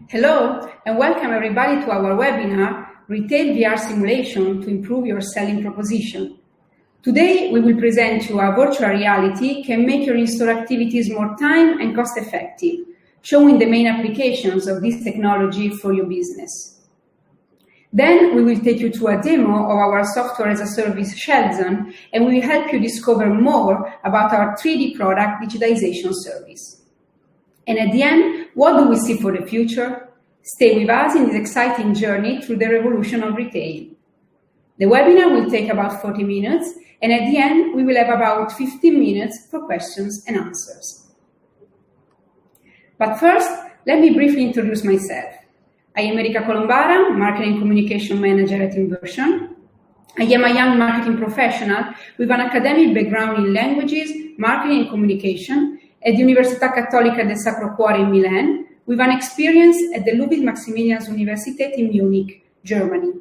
Hello, and welcome everybody to our webinar, Retail VR Simulation to Improve Your Selling Proposition. Today, we will present you how virtual reality can make your in-store activities more time and cost-effective, showing the main applications of this technology for your business. Then, we will take you to a demo of our software as a service ShelfZone, and we will help you discover more about our 3D product digitization service. And at the end, what do we see for the future? Stay with us in this exciting journey through the revolution of retail. The webinar will take about 40 minutes, and at the end, we will have about 15 minutes for questions and answers. But first, let me briefly introduce myself. I am Erika Colombara, Marketing and Communication Manager at inVRsion. I am a young marketing professional with an academic background in languages, marketing and communication, at the Università Cattolica del Sacro Cuore in Milan, with an experience at the Ludwig-Maximilians-Universität in Munich, Germany.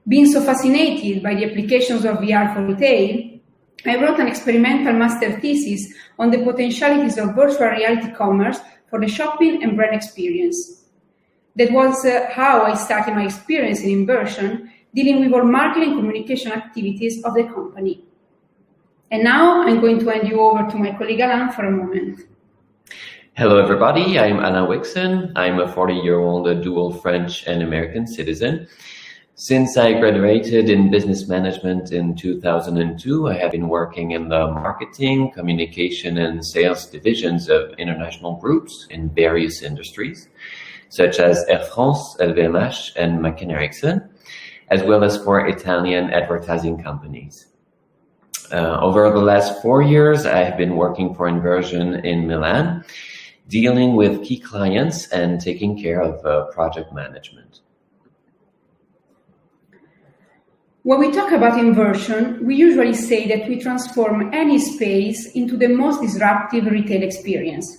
Being so fascinated by the applications of VR for retail, I wrote an experimental master thesis on the potentialities of virtual reality commerce for the shopping and brand experience. That was how I started my experience in inVRsion, dealing with all marketing and communication activities of the company. And now I'm going to hand you over to my colleague Alain for a moment. Hello everybody, I'm Alain Wixon. I'm a 40-year-old dual French and American citizen. Since I graduated in business management in 2002, I have been working in the marketing, communication and sales divisions of international groups in various industries, such as Air France, LVMH and McKinsey Erickson, as well as for Italian advertising companies. Over the last 4 years, I have been working for inVRsion in Milan, dealing with key clients and taking care of project management. When we talk about inVRsion, we usually say that we transform any space into the most disruptive retail experience.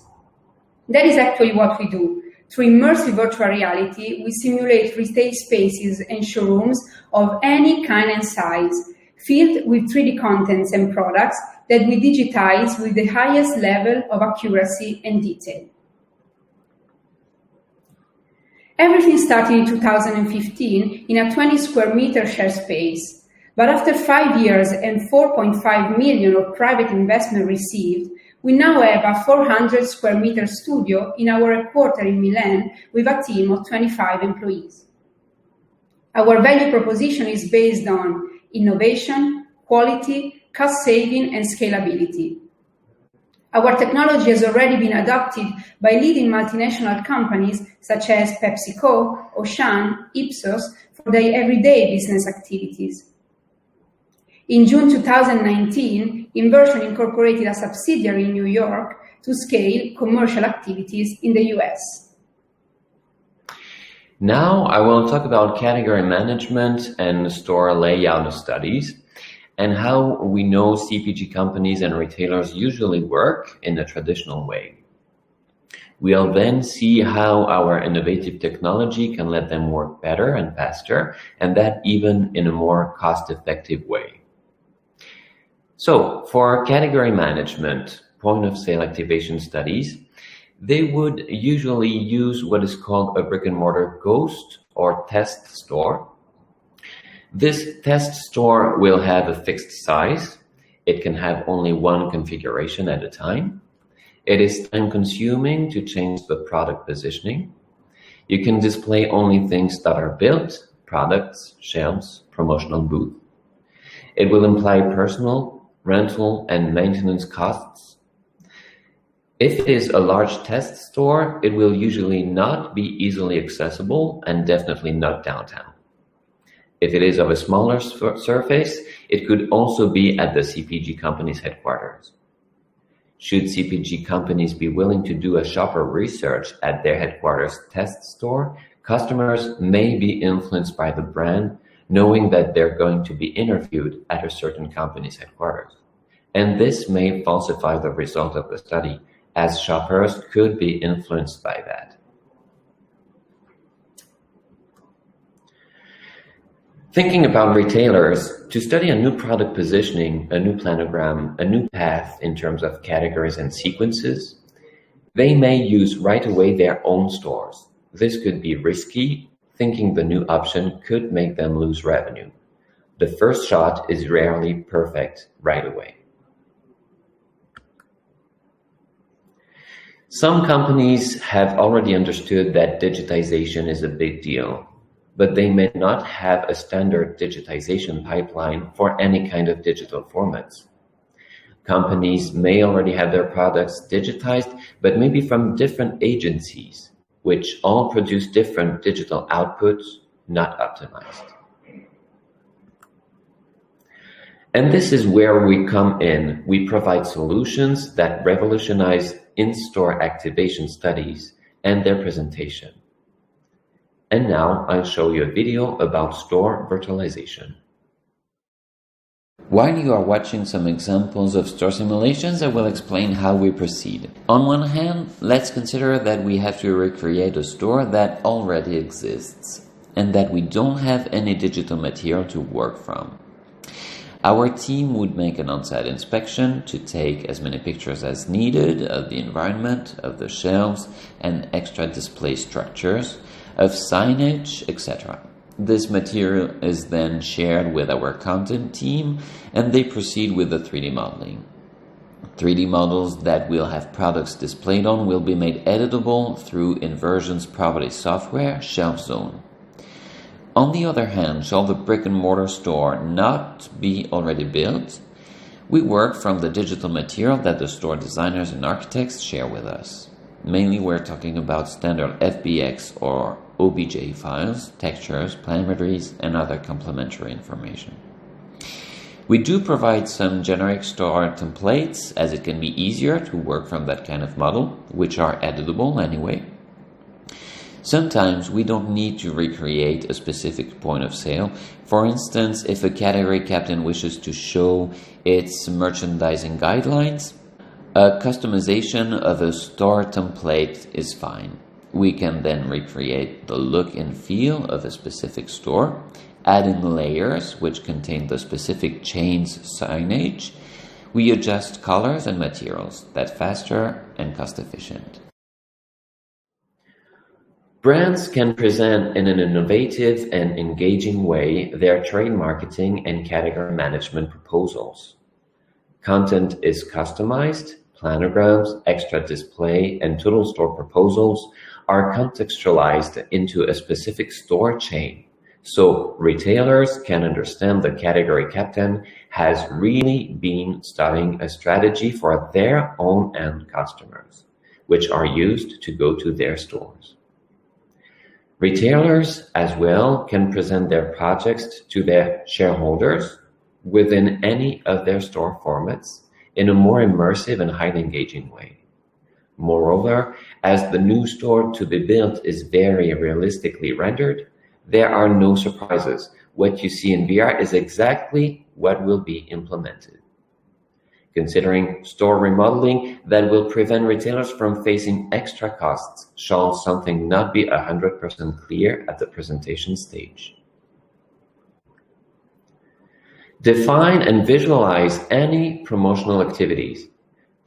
That is actually what we do. Through immersive virtual reality, we simulate retail spaces and showrooms of any kind and size, filled with 3D contents and products that we digitize with the highest level of accuracy and detail. Everything started in 2015 in a 20 square meter shared space, but after 5 years and 4.5 million of private investment received, we now have a 400 square meter studio in our headquarters in Milan with a team of 25 employees. Our value proposition is based on innovation, quality, cost saving, and scalability. Our technology has already been adopted by leading multinational companies such as PepsiCo, Auchan, Ipsos for their everyday business activities. In June 2019, inVRsion incorporated a subsidiary in New York to scale commercial activities in the US. Now I will talk about category management and store layout studies and how we know CPG companies and retailers usually work in a traditional way. We'll then see how our innovative technology can let them work better and faster, and that even in a more cost-effective way. So for category management, point of sale activation studies, they would usually use what is called a brick-and-mortar ghost or test store. This test store will have a fixed size. It can have only one configuration at a time. It is time-consuming to change the product positioning. You can display only things that are built, products, shelves, promotional booth. It will imply personal, rental, and maintenance costs. If it is a large test store, it will usually not be easily accessible and definitely not downtown. If it is of a smaller surface, it could also be at the CPG company's headquarters. Should CPG companies be willing to do a shopper research at their headquarters test store, customers may be influenced by the brand, knowing that they're going to be interviewed at a certain company's headquarters. And this may falsify the result of the study, as shoppers could be influenced by that. Thinking about retailers, to study a new product positioning, a new planogram, a new path in terms of categories and sequences, They may use right away their own stores. This could be risky, thinking the new option could make them lose revenue. The first shot is rarely perfect right away. Some companies have already understood that digitization is a big deal, but they may not have a standard digitization pipeline for any kind of digital formats. Companies may already have their products digitized, but maybe from different agencies, which all produce different digital outputs, not optimized. And this is where we come in. We provide solutions that revolutionize in-store activation studies and their presentation. And now I'll show you a video about store virtualization. While you are watching some examples of store simulations, I will explain how we proceed. On one hand, let's consider that we have to recreate a store that already exists and that we don't have any digital material to work from. Our team would make an on-site inspection to take as many pictures as needed of the environment, of the shelves and extra display structures, of signage, etc. This material is then shared with our content team and they proceed with the 3D modeling. 3D models that will have products displayed on will be made editable through inVRsion's property software, ShelfZone. On the other hand, shall the brick-and-mortar store not be already built, we work from the digital material that the store designers and architects share with us. Mainly we're talking about standard FBX or OBJ files, textures, planimetries, and other complementary information. We do provide some generic store templates, as it can be easier to work from that kind of model, which are editable anyway. Sometimes we don't need to recreate a specific point of sale. For instance, if a category captain wishes to show its merchandising guidelines, a customization of a store template is fine. We can then recreate the look and feel of a specific store, add in layers which contain the specific chain's signage. We adjust colors and materials. That's faster and cost efficient. Brands can present in an innovative and engaging way their trade marketing and category management proposals. Content is customized, planograms, extra display, and total store proposals are contextualized into a specific store chain, so retailers can understand the category captain has really been studying a strategy for their own end customers, which are used to go to their stores. Retailers as well can present their projects to their shareholders within any of their store formats in a more immersive and highly engaging way. Moreover, as the new store to be built is very realistically rendered, there are no surprises. What you see in VR is exactly what will be implemented. Considering store remodeling that will prevent retailers from facing extra costs, shall something not be 100% clear at the presentation stage. Define and visualize any promotional activities,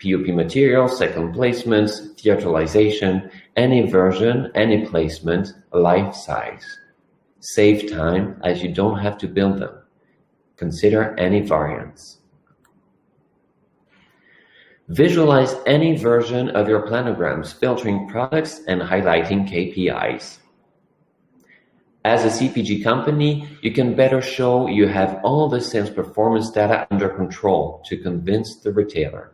POP material, second placements, virtualization, any version, any placement, life size. Save time as you don't have to build them. Consider any variants. Visualize any version of your planograms, filtering products and highlighting KPIs. As a CPG company, you can better show you have all the sales performance data under control to convince the retailer.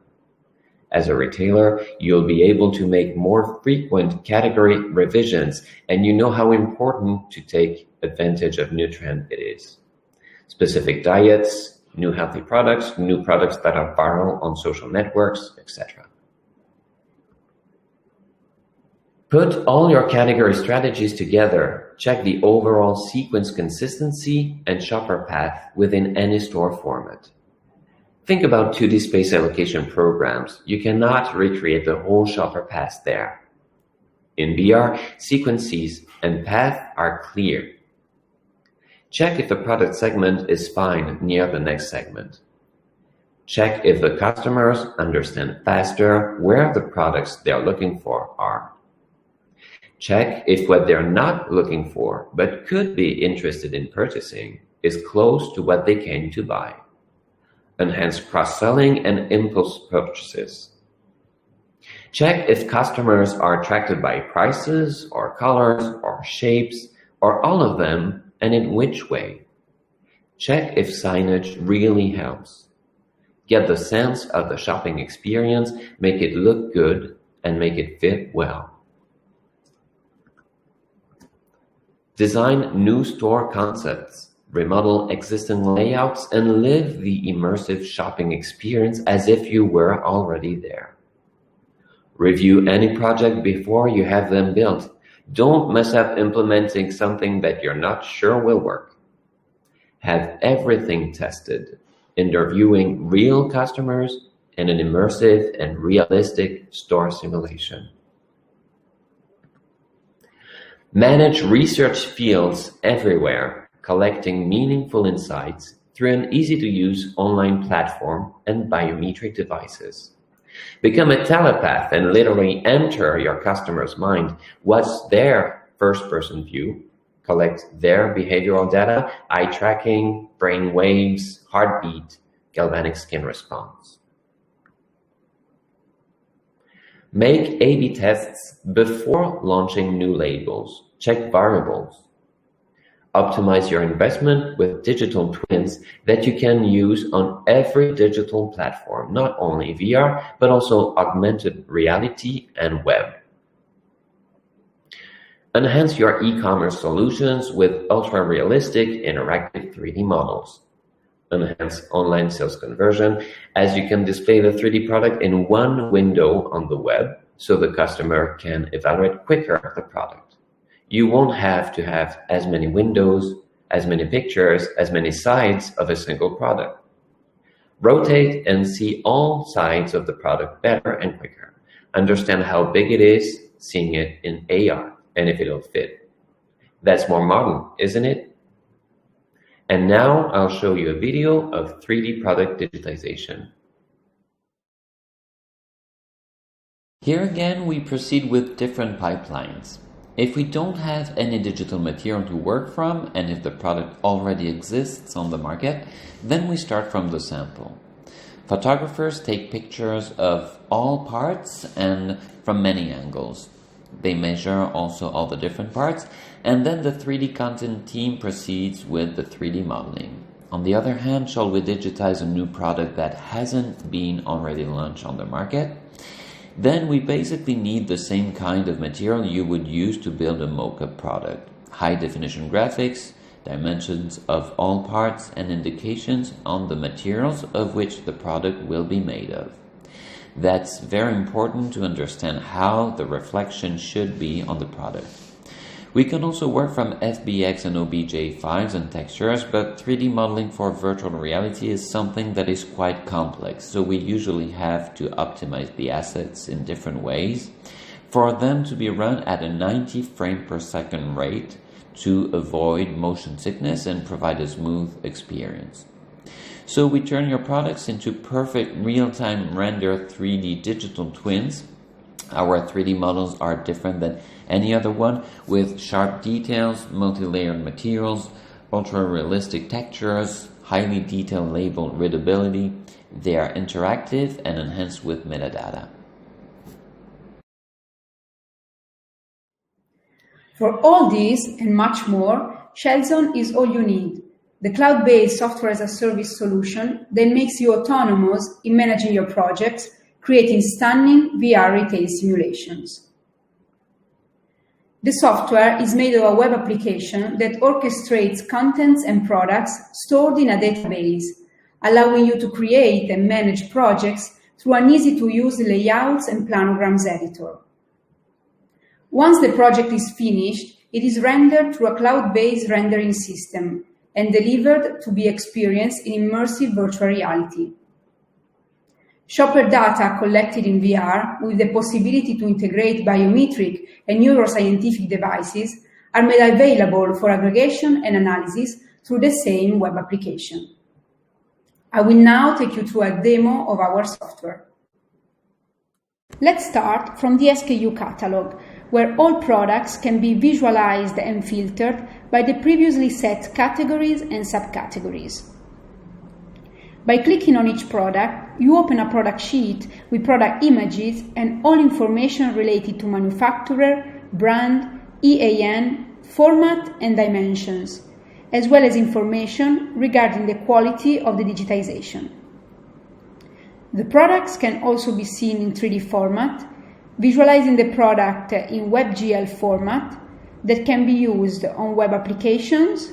As a retailer, you'll be able to make more frequent category revisions, and you know how important to take advantage of new trend it is. Specific diets, new healthy products, new products that are viral on social networks, etc. Put all your category strategies together, check the overall sequence consistency and shopper path within any store format. Think about 2D space allocation programs. You cannot recreate the whole shopper path there. In VR, sequences and path are clear. Check if the product segment is fine near the next segment. Check if the customers understand faster where the products they're looking for are. Check if what they're not looking for but could be interested in purchasing is close to what they came to buy. Enhance cross-selling and impulse purchases. Check if customers are attracted by prices or colors or shapes or all of them, and in which way. Check if signage really helps. Get the sense of the shopping experience, make it look good, and make it fit well. Design new store concepts, remodel existing layouts, and live the immersive shopping experience as if you were already there. Review any project before you have them built. Don't mess up implementing something that you're not sure will work. Have everything tested, interviewing real customers in an immersive and realistic store simulation. Manage research fields everywhere, collecting meaningful insights through an easy-to-use online platform and biometric devices. Become a telepath and literally enter your customer's mind. What's their first-person view? Collect their behavioral data, eye tracking, brain waves, heartbeat, galvanic skin response. Make A/B tests before launching new labels. Check variables. Optimize your investment with digital twins that you can use on every digital platform, not only VR, but also augmented reality and web. Enhance your e-commerce solutions with ultra-realistic interactive 3D models. Enhance online sales conversion as you can display the 3D product in one window on the web so the customer can evaluate quicker the product. You won't have to have as many windows, as many pictures, as many sides of a single product. Rotate and see all sides of the product better and quicker. Understand how big it is, seeing it in AR, and if it'll fit. That's more modern, isn't it? And now I'll show you a video of 3D product digitization. Here again, we proceed with different pipelines. If we don't have any digital material to work from, and if the product already exists on the market, then we start from the sample. Photographers take pictures of all parts and from many angles. They measure also all the different parts, and then the 3D content team proceeds with the 3D modeling. On the other hand, shall we digitize a new product that hasn't been already launched on the market? Then we basically need the same kind of material you would use to build a mock-up product. High-definition graphics, dimensions of all parts, and indications on the materials of which the product will be made of. That's very important to understand how the reflection should be on the product. We can also work from FBX and OBJ files and textures, but 3D modeling for virtual reality is something that is quite complex, so we usually have to optimize the assets in different ways for them to be run at a 90 frame per second rate to avoid motion sickness and provide a smooth experience. So we turn your products into perfect real-time render 3D digital twins. Our 3D models are different than any other one, with sharp details, multi-layered materials, ultra-realistic textures, highly detailed label readability. They are interactive and enhanced with metadata. For all this and much more, ShelfZone is all you need. The cloud-based software-as-a-service solution that makes you autonomous in managing your projects, creating stunning VR retail simulations. The software is made of a web application that orchestrates contents and products stored in a database, allowing you to create and manage projects through an easy-to-use layouts and planograms editor. Once the project is finished, it is rendered through a cloud-based rendering system and delivered to be experienced in immersive virtual reality. Shopper data collected in VR with the possibility to integrate biometric and neuroscientific devices are made available for aggregation and analysis through the same web application. I will now take you through a demo of our software. Let's start from the SKU catalog, where all products can be visualized and filtered by the previously set categories and subcategories. By clicking on each product, you open a product sheet with product images and all information related to manufacturer, brand, EAN, format and dimensions, as well as information regarding the quality of the digitization. The products can also be seen in 3D format, visualizing the product in WebGL format that can be used on web applications,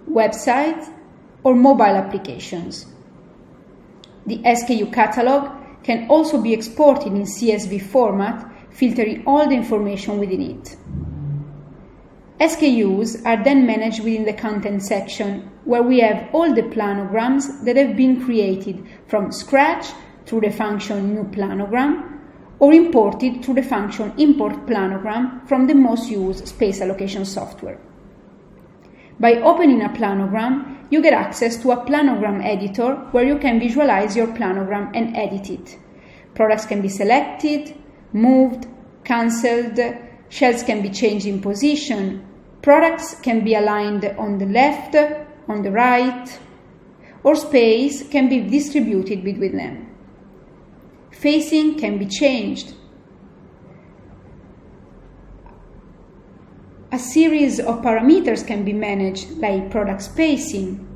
websites, or mobile applications. The SKU catalog can also be exported in CSV format, filtering all the information within it. SKUs are then managed within the content section, where we have all the planograms that have been created from scratch through the function new planogram, or imported through the function import planogram from the most used space allocation software. By opening a planogram, you get access to a planogram editor where you can visualize your planogram and edit it. Products can be selected, moved, cancelled, shelves can be changed in position, products can be aligned on the left, on the right, or space can be distributed between them. Facing can be changed. A series of parameters can be managed, like product spacing,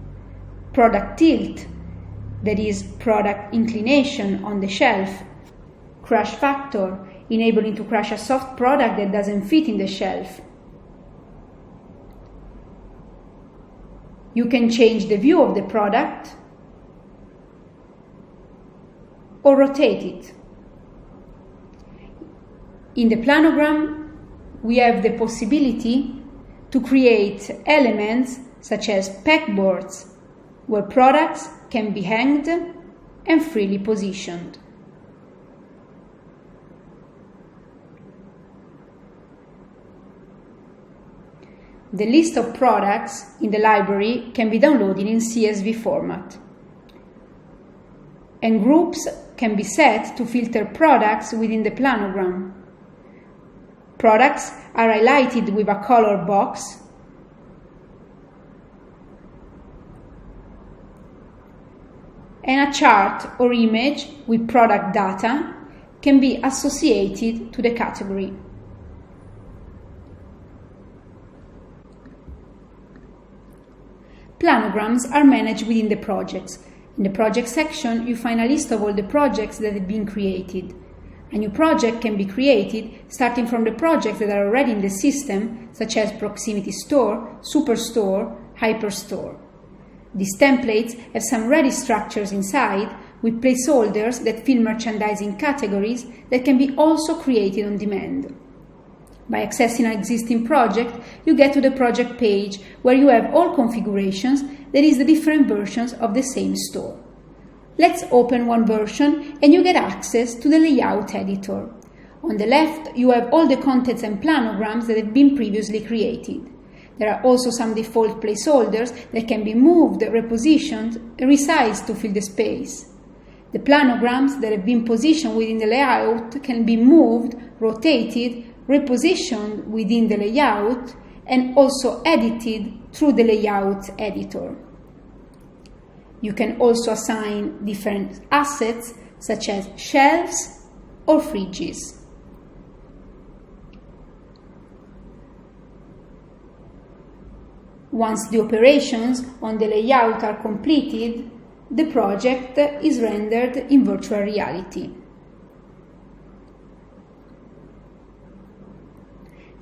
product tilt, that is product inclination on the shelf, crash factor, enabling to crash a soft product that doesn't fit in the shelf. You can change the view of the product or rotate it. In the planogram, we have the possibility to create elements such as pegboards, where products can be hanged and freely positioned. The list of products in the library can be downloaded in CSV format, and groups can be set to filter products within the planogram. Products are highlighted with a color box, and a chart or image with product data can be associated to the category. Planograms are managed within the projects. In the project section, you find a list of all the projects that have been created. A new project can be created starting from the projects that are already in the system, such as Proximity Store, Superstore, Hyperstore. These templates have some ready structures inside with placeholders that fill merchandising categories that can be also created on demand. By accessing an existing project, you get to the project page where you have all configurations, that is, the different versions of the same store. Let's open one version and you get access to the layout editor. On the left, you have all the contents and planograms that have been previously created. There are also some default placeholders that can be moved, repositioned, and resized to fill the space. The planograms that have been positioned within the layout can be moved, rotated, repositioned within the layout, and also edited through the layout editor. You can also assign different assets such as shelves or fridges. Once the operations on the layout are completed, the project is rendered in virtual reality.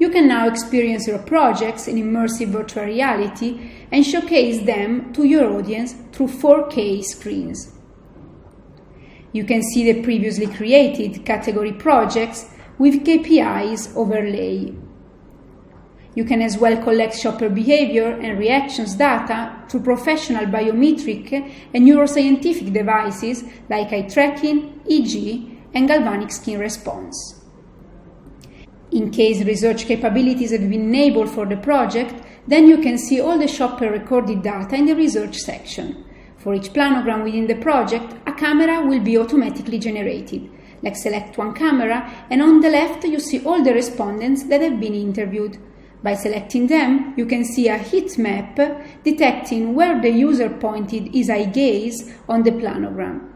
You can now experience your projects in immersive virtual reality and showcase them to your audience through 4K screens. You can see the previously created category projects with KPIs overlay. You can as well collect shopper behavior and reactions data through professional biometric and neuroscientific devices like eye tracking, EEG, and galvanic skin response. In case research capabilities have been enabled for the project, then you can see all the shopper recorded data in the research section. For For each planogram within the project, a camera will be automatically generated. Like select one camera, and on the left you see all the respondents that have been interviewed. By selecting them, you can see a heat map detecting where the user pointed his eye gaze on the planogram.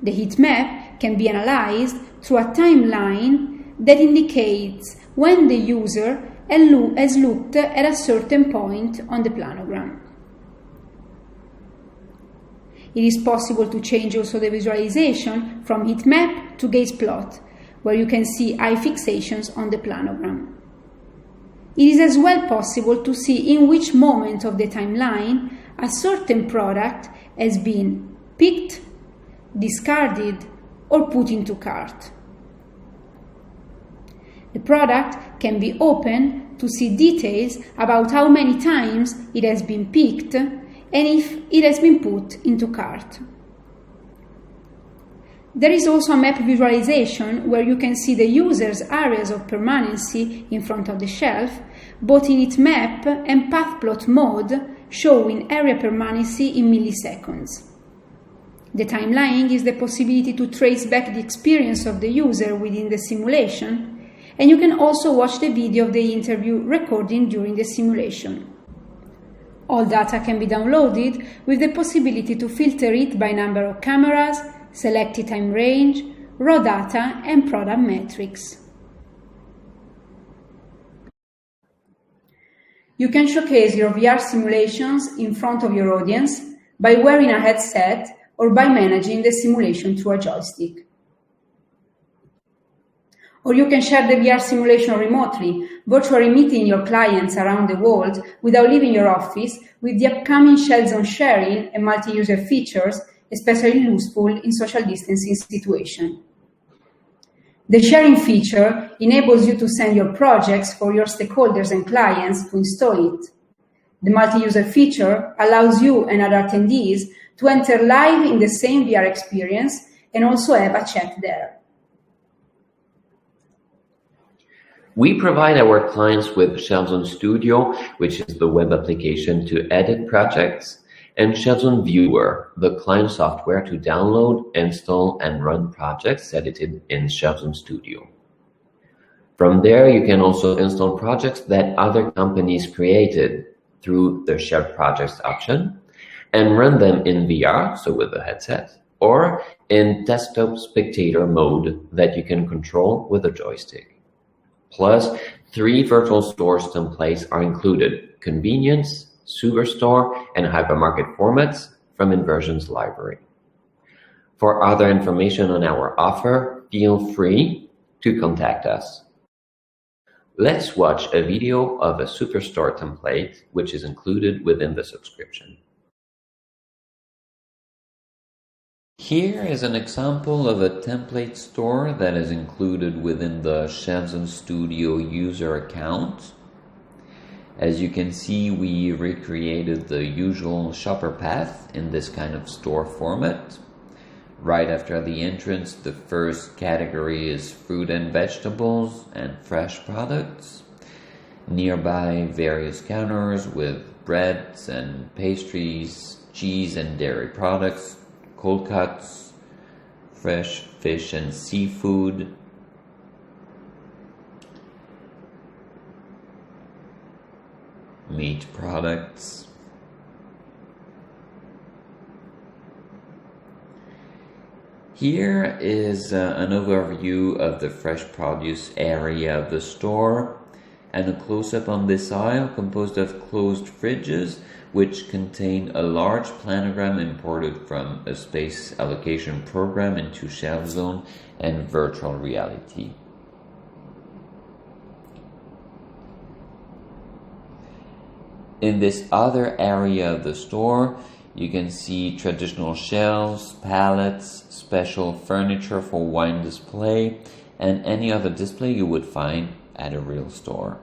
The heat map can be analyzed through a timeline that indicates when the user has looked at a certain point on the planogram. It is possible to change also the visualization from heat map to gaze plot, where you can see eye fixations on the planogram. It is as well possible to see in which moment of the timeline a certain product has been picked, discarded, or put into cart. The product can be opened to see details about how many times it has been picked and if it has been put into cart. There is also a map visualization where you can see the user's areas of permanency in front of the shelf, both in its map and path plot mode, showing area permanency in milliseconds. The timeline gives the possibility to trace back the experience of the user within the simulation, and you can also watch the video of the interview recording during the simulation. All data can be downloaded with the possibility to filter it by number of cameras, selected time range, raw data, and product metrics. You can showcase your VR simulations in front of your audience by wearing a headset or by managing the simulation through a joystick. Or you can share the VR simulation remotely, virtually meeting your clients around the world without leaving your office with the upcoming ShelfZone sharing and multi-user features, especially useful in social distancing situations. The sharing feature enables you to send your projects for your stakeholders and clients to install it. The multi-user feature allows you and other attendees to enter live in the same VR experience and also have a chat there. We provide our clients with ShelfZone Studio, which is the web application to edit projects, and ShelfZone Viewer, the client software to download, install, and run projects edited in ShelfZone Studio. From there, you can also install projects that other companies created through the Shared Projects option and run them in VR, so with a headset, or in desktop spectator mode that you can control with a joystick. Plus, 3 virtual stores templates are included: Convenience, Superstore, and Hypermarket formats from inVRsion's library. For other information on our offer, feel free to contact us. Let's watch a video of a Superstore template, which is included within the subscription. Here is an example of a template store that is included within the ShelfZone Studio user account. As you can see, we recreated the usual shopper path in this kind of store format. Right after the entrance, the first category is fruit and vegetables and fresh products. Nearby, various counters with breads and pastries, cheese and dairy products, cold cuts, fresh fish and seafood, meat products. Here is an overview of the fresh produce area of the store and a close-up on this aisle composed of closed fridges which contain a large planogram imported from a space allocation program into ShelfZone and virtual reality. In this other area of the store, you can see traditional shelves, pallets, special furniture for wine display, and any other display you would find at a real store.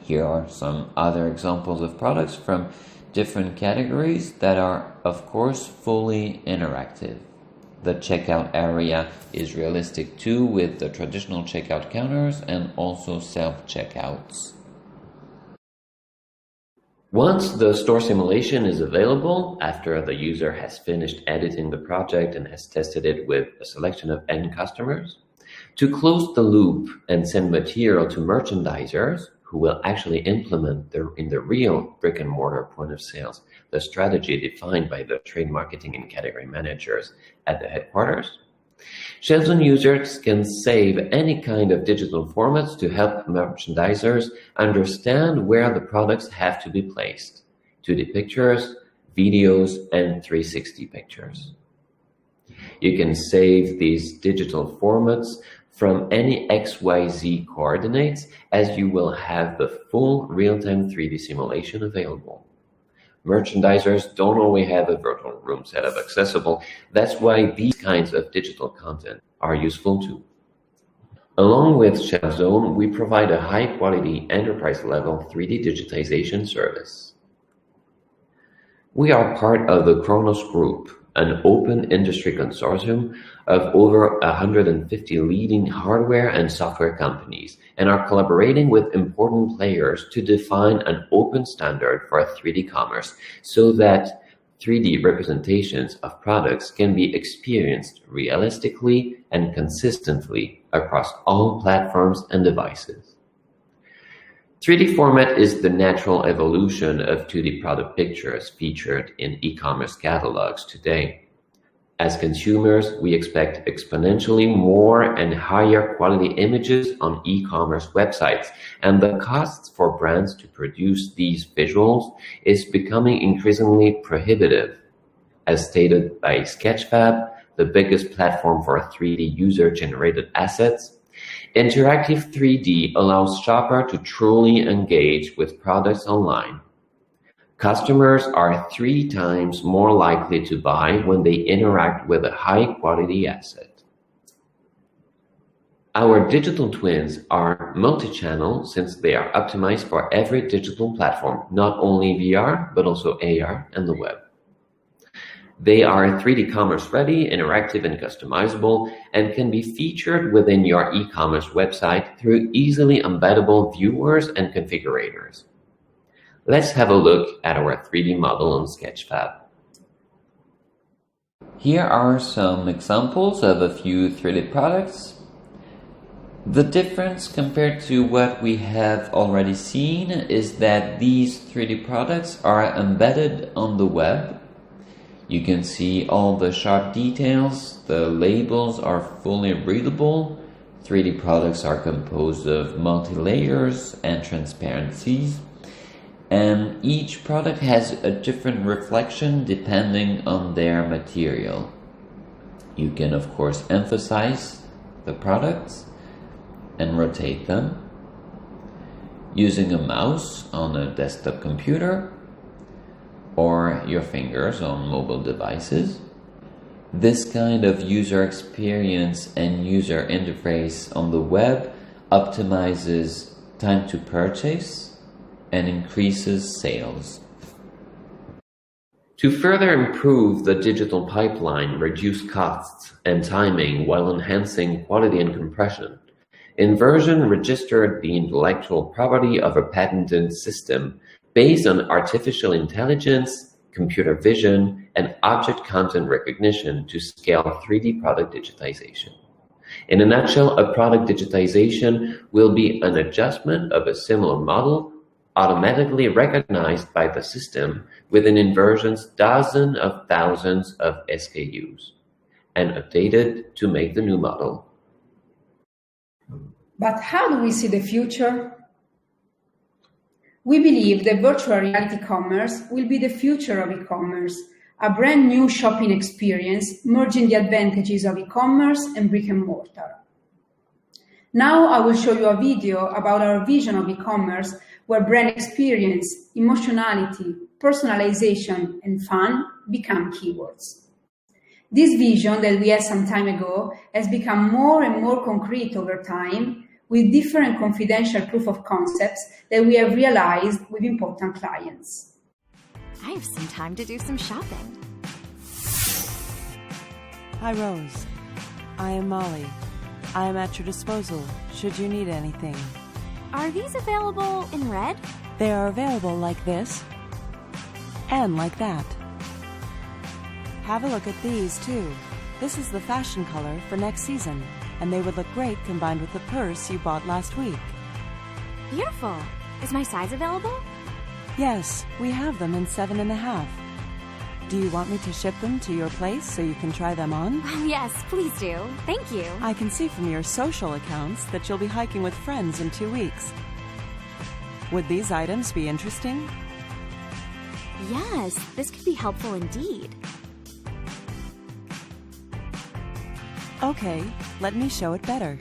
Here are some other examples of products from different categories that are, of course, fully interactive. The checkout area is realistic too, with the traditional checkout counters and also self-checkouts. Once the store simulation is available, after the user has finished editing the project and has tested it with a selection of end customers, to close the loop and send material to merchandisers who will actually implement in the real brick-and-mortar point of sales the strategy defined by the trade marketing and category managers at the headquarters, ShelfZone users can save any kind of digital formats to help merchandisers understand where the products have to be placed: 2D pictures, videos, and 360 pictures. You can save these digital formats from any XYZ coordinates, as you will have the full real-time 3D simulation available. Merchandisers don't always have a virtual room setup accessible. That's why these kinds of digital content are useful too. Along with ShelfZone, we provide a high-quality enterprise-level 3D digitization service. We are part of the Kronos Group, an open industry consortium of over 150 leading hardware and software companies, and are collaborating with important players to define an open standard for 3D commerce so that 3D representations of products can be experienced realistically and consistently across all platforms and devices. 3D format is the natural evolution of 2D product pictures featured in e-commerce catalogs today. As consumers, we expect exponentially more and higher quality images on e-commerce websites, and the costs for brands to produce these visuals is becoming increasingly prohibitive. As stated by Sketchfab, the biggest platform for 3D user-generated assets, interactive 3D allows shoppers to truly engage with products online. Customers are 3 times more likely to buy when they interact with a high-quality asset. Our digital twins are multi-channel since they are optimized for every digital platform, not only VR, but also AR and the web. They are 3D commerce ready, interactive and customizable, and can be featured within your e-commerce website through easily embeddable viewers and configurators. Let's have a look at our 3D model on Sketchfab. Here are some examples of a few 3D products. The difference compared to what we have already seen is that these 3D products are embedded on the web. You can see all the sharp details, the labels are fully readable, 3D products are composed of multi-layers and transparencies, and each product has a different reflection depending on their material. You can of course emphasize the products and rotate them using a mouse on a desktop computer or your fingers on mobile devices. This kind of user experience and user interface on the web optimizes time to purchase and increases sales. To further improve the digital pipeline, reduce costs and timing while enhancing quality and compression, inVRsion registered the intellectual property of a patented system based on artificial intelligence, computer vision, and object content recognition to scale 3D product digitization. In a nutshell, a product digitization will be an adjustment of a similar model automatically recognized by the system within inVRsion's dozens of thousands of SKUs and updated to make the new model. But how do we see the future? We believe that virtual reality commerce will be the future of e-commerce, a brand new shopping experience merging the advantages of e-commerce and brick and mortar. Now I will show you a video about our vision of e-commerce where brand experience, emotionality, personalization, and fun become keywords. This vision that we had some time ago has become more and more concrete over time with different confidential proof of concepts that we have realized with important clients. I have some time to do some shopping. Hi, Rose. I am Molly. I am at your disposal should you need anything. Are these available in red? They are available like this And like that. Have a look at these, too. This is the fashion color for next season, and they would look great combined with the purse you bought last week. Beautiful. Is my size available? Yes, we have them in 7.5. Do you want me to ship them to your place so you can try them on? Oh, yes, please do. Thank you. I can see from your social accounts that you'll be hiking with friends in 2 weeks. Would these items be interesting? Yes, this could be helpful indeed. Okay, let me show it better.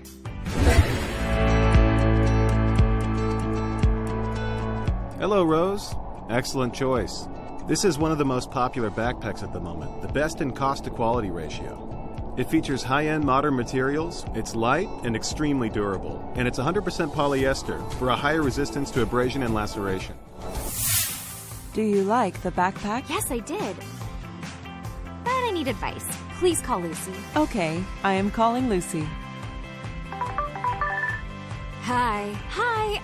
Hello, Rose. Excellent choice. This is one of the most popular backpacks at the moment, the best in cost-to-quality ratio. It features high-end modern materials, it's light and extremely durable, and it's 100% polyester for a higher resistance to abrasion and laceration. Do you like the backpack? Yes, I did. But I need advice. Please call Lucy. Okay, I am calling Lucy. Hi,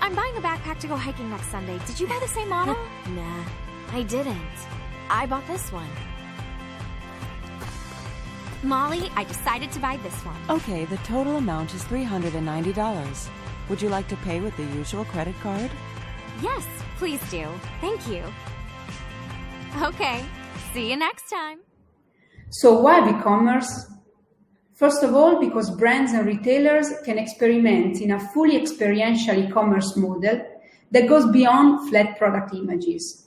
I'm buying a backpack to go hiking next Sunday. Did you buy the same model? Nah, I didn't. I bought this one. Molly, I decided to buy this one. Okay, the total amount is $390. Would you like to pay with the usual credit card? Yes, please do. Thank you. Okay, see you next time. So why e-commerce? First of all, because brands and retailers can experiment in a fully experiential e-commerce model that goes beyond flat product images.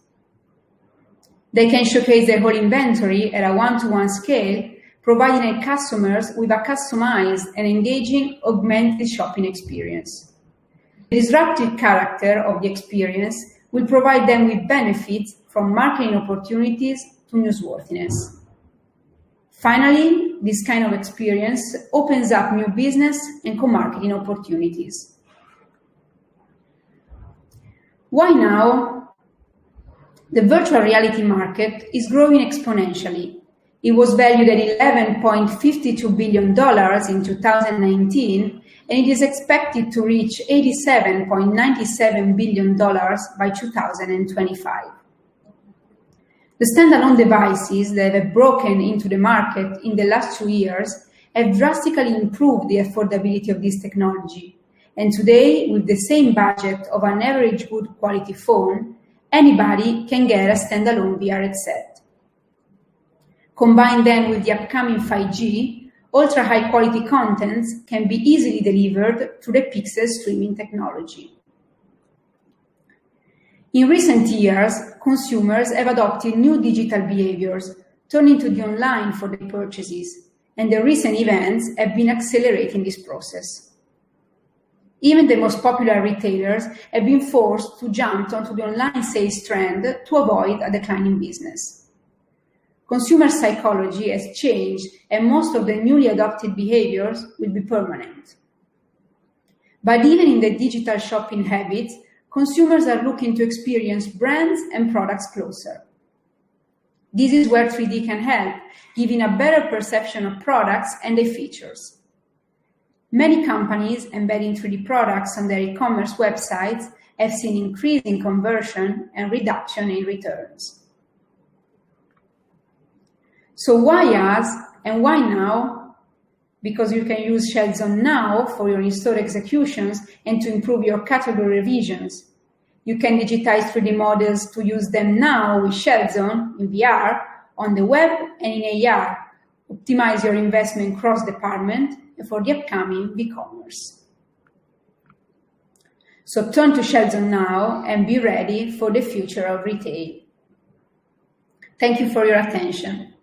They can showcase their whole inventory at a one-to-one scale, providing their customers with a customized and engaging augmented shopping experience. The disruptive character of the experience will provide them with benefits from marketing opportunities to newsworthiness. Finally, this kind of experience opens up new business and co-marketing opportunities. Why now? The virtual reality market is growing exponentially. It was valued at $11.52 billion in 2019, and it is expected to reach $87.97 billion by 2025. The standalone devices that have broken into the market in the last 2 years have drastically improved the affordability of this technology. And today, with the same budget of an average good quality phone, anybody can get a standalone VR headset. Combine then with the upcoming 5G, ultra-high quality contents can be easily delivered through the Pixel streaming technology. In recent years, consumers have adopted new digital behaviors, turning to the online for their purchases, and the recent events have been accelerating this process. Even the most popular retailers have been forced to jump onto the online sales trend to avoid a decline in business. Consumer psychology has changed, and most of the newly adopted behaviors will be permanent. But even in the digital shopping habits, consumers are looking to experience brands and products closer. This is where 3D can help, giving a better perception of products and their features. Many companies embedding 3D products on their e-commerce websites have seen increase in conversion and reduction in returns. So why us and why now? Because you can use ShelfZone now for your in-store executions and to improve your category revisions. You can digitize 3D models to use them now with ShelfZone in VR, on the web, and in AR. Optimize your investment cross-department and for the upcoming e-commerce. So turn to ShelfZone now and be ready for the future of retail. Thank you for your attention.